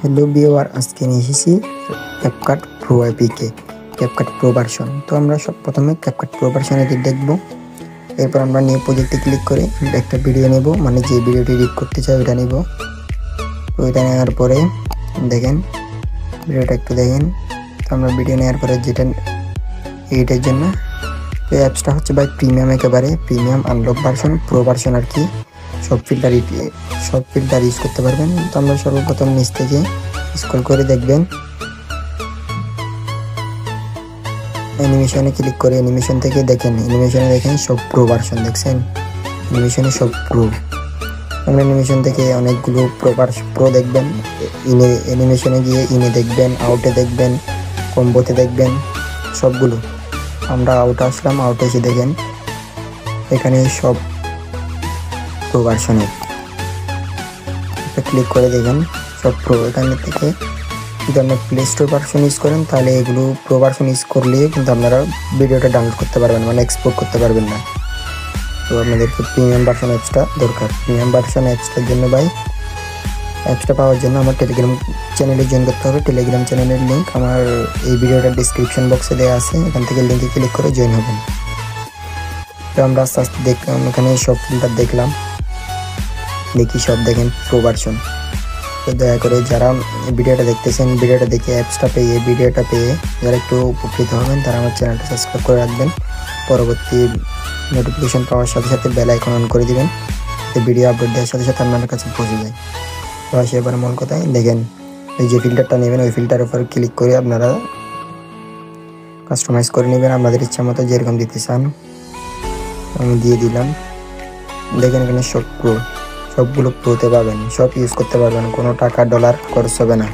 Hello viewer, আজকে নিয়ে এসেছি CapCut pro APK CapCut pro version. তো আমরা সব প্রথমে ক্যাপকাট প্রো ভার্সন এডিট দেখব। এরপর আমরা নিউ প্রজেক্টে ক্লিক করে একটা ভিডিও নেব, মানে যে ভিডিওটি এডিট করতে চাই ওইটা নেব। তো ওইটা নেওয়ার পরে দেখেন ভিডিওটা একটু দেখেন। তো আমরা ভিডিও নেওয়ার পরে যেটা এডিটের জন্য তো অ্যাপসটা হচ্ছে ভাই প্রিমিয়াম, একেবারে premium unlock version, pro version আর কি। সব ফিল্টার ইউজ করতে পারবেন। তো আমরা সর্বপ্রথম নিচ থেকে স্ক্রল করে দেখবেন, অ্যানিমেশনে ক্লিক করে অ্যানিমেশন থেকে অ্যানিমেশনে দেখেন সব প্রো ভার্সন, দেখছেন অ্যানিমেশনে সব প্রো। আমরা অ্যানিমেশন থেকে অনেকগুলো প্রো দেখবেন। অ্যানিমেশনে গিয়ে ইনে দেখবেন, আউটে দেখবেন, কম্বোতে দেখবেন সবগুলো। আমরা আউটে আসলাম, আউটে এসে দেখেন এখানে সব প্রো ভার্সনের ক্লিক করে দেখেন সব প্রো। এখানে থেকে যদি আপনার প্লে স্টোর ভার্সন ইউজ করেন তাহলে এগুলো প্রো ভার্সন ইউজ করলে কিন্তু আপনারা ভিডিওটা ডাউনলোড করতে পারবেন, মানে এক্সপোর্ট করতে পারবেন না। তো আপনাদেরকে প্রিমিয়াম ভার্সন অ্যাপসটা দরকার। প্রিমিয়াম ভার্সন অ্যাপসটার জন্য ভাই, অ্যাপসটা পাওয়ার জন্য আমার টেলিগ্রাম চ্যানেলে জয়েন করতে হবে। টেলিগ্রাম চ্যানেলের লিঙ্ক আমার এই ভিডিওটার ডিসক্রিপশন বক্সে দেওয়া আছে, এখান থেকে লিঙ্কে ক্লিক করে জয়েন হবেন। তো আমরা আস্তে আস্তে দেখলাম, এখানে সব ফিল্টার দেখলাম, দেখি সব দেখেন প্রো ভার্সন। তো দয়া করে যারা ভিডিওটা দেখতেছেন, ভিডিওটা দেখে ভিডিওটা পেয়ে যারা একটু উপকৃত হবেন তারা আমার চ্যানেলটা সাবস্ক্রাইব করে রাখবেন। পরবর্তী নোটিফিকেশন পাওয়ার সাথে সাথে বেল আইকন অন করে দিবেন, ভিডিও আপলোড দেওয়ার সাথে সাথে আপনার কাছে পৌঁছে যায়। তো আসে এবার মূল কথায়, দেখেন এই যে ফিল্টারটা নেবেন ওই ফিল্টারের উপর ক্লিক করে আপনারা কাস্টমাইজ করে নেবেন আপনাদের ইচ্ছা মতো, যেরকম দিতে চান। আমি দিয়ে দিলাম। দেখেন এখানে সবগুলো প্রোতে পাবেন, সব ইউজ করতে পারবেন, কোনো টাকা ডলার খরচ হবে না।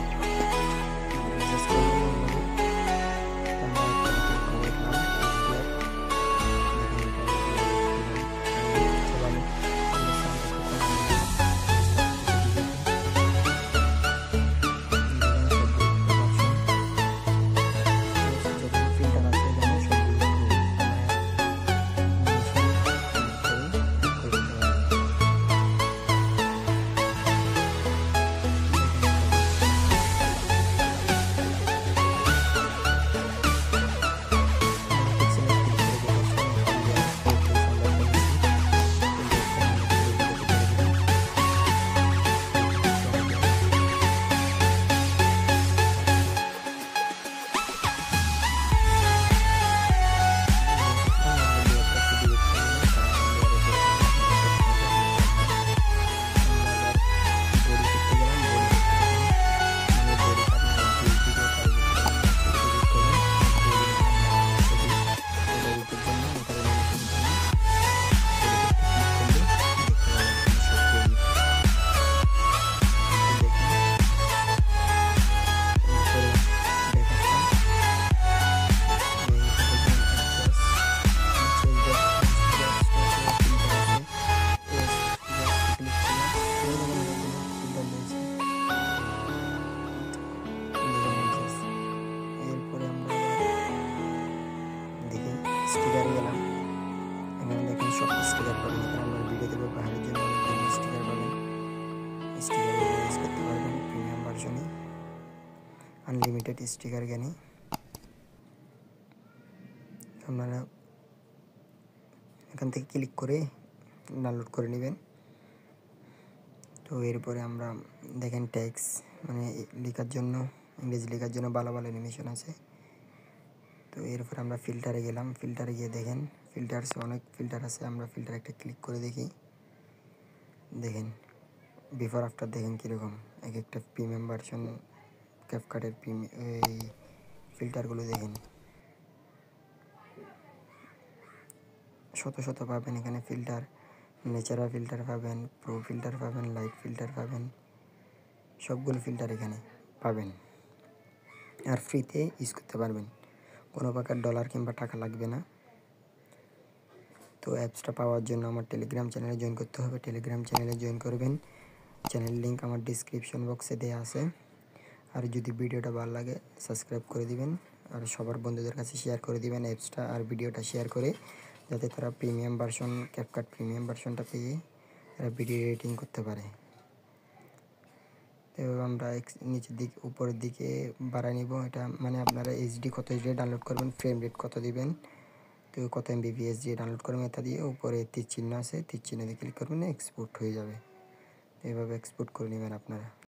স্টিকারে গেলাম, এখানে দেখেন সব স্টিকার পাবেন। এখানে আপনার ভিডিওতে ব্যবহারের জন্য অনেক স্টিকার পাবেন, স্টিকার ইউজ করতে পারবেন প্রিমিয়াম ভার্সনে, আনলিমিটেড স্টিকার জ্ঞানী আপনারা এখান থেকে ক্লিক করে ডাউনলোড করে নেবেন। তো এরপরে আমরা দেখেন টেক্সট, মানে লেখার জন্য, ইংরেজি লেখার জন্য ভালো ভালো অ্যানিমেশন আছে। তো এরপর আমরা ফিল্টারে গেলাম, ফিল্টারে গিয়ে দেখেন অনেক ফিল্টার আছে। আমরা ফিল্টার একটা ক্লিক করে দেখি, দেখেন বিফোর আফটার দেখেন কীরকম এক একটা প্রিমিয়াম ভার্সন ক্যাপকাটের এই ফিল্টারগুলো দেখেন শত পাবেন। এখানে ফিল্টার ন্যাচারাল ফিল্টার পাবেন, প্রো ফিল্টার পাবেন, লাইট ফিল্টার পাবেন, সবগুলো ফিল্টার এখানে পাবেন আর ফ্রিতে ইউজ করতে পারবেন, কোনো প্রকার ডলার কিংবা টাকা লাগবে না। তো অ্যাপসটা পাওয়ার জন্য আমার টেলিগ্রাম চ্যানেলে জয়েন করতে হবে। টেলিগ্রাম চ্যানেলে জয়েন করবেন, চ্যানেল লিঙ্ক আমার ডিসক্রিপশন বক্সে দেওয়া আছে। আর যদি ভিডিওটা ভালো লাগে সাবস্ক্রাইব করে দিবেন আর সবার বন্ধুদের কাছে শেয়ার করে দিবেন অ্যাপসটা আর ভিডিওটা শেয়ার করে, যাতে তারা প্রিমিয়াম ভার্সন ক্যাপকাট প্রিমিয়াম ভার্সনটা পেয়ে তারা ভিডিও এডিটিং করতে পারে। তো আমরা নিচের দিকে উপরের দিকে বাড়ায় নিব। এটা মানে আপনারা এইচডি কত এইচডি ডাউনলোড করবেন, ফ্রেম রেট কত দিবেন, তো কত এমবিপিএস দিয়ে ডাউনলোড করবেন এটা দিয়ে উপরে তীর চিহ্ন আছে, তীর চিহ্ন দিয়ে ক্লিক করবেন, এক্সপোর্ট হয়ে যাবে। এভাবে এক্সপোর্ট করে নেবেন আপনারা।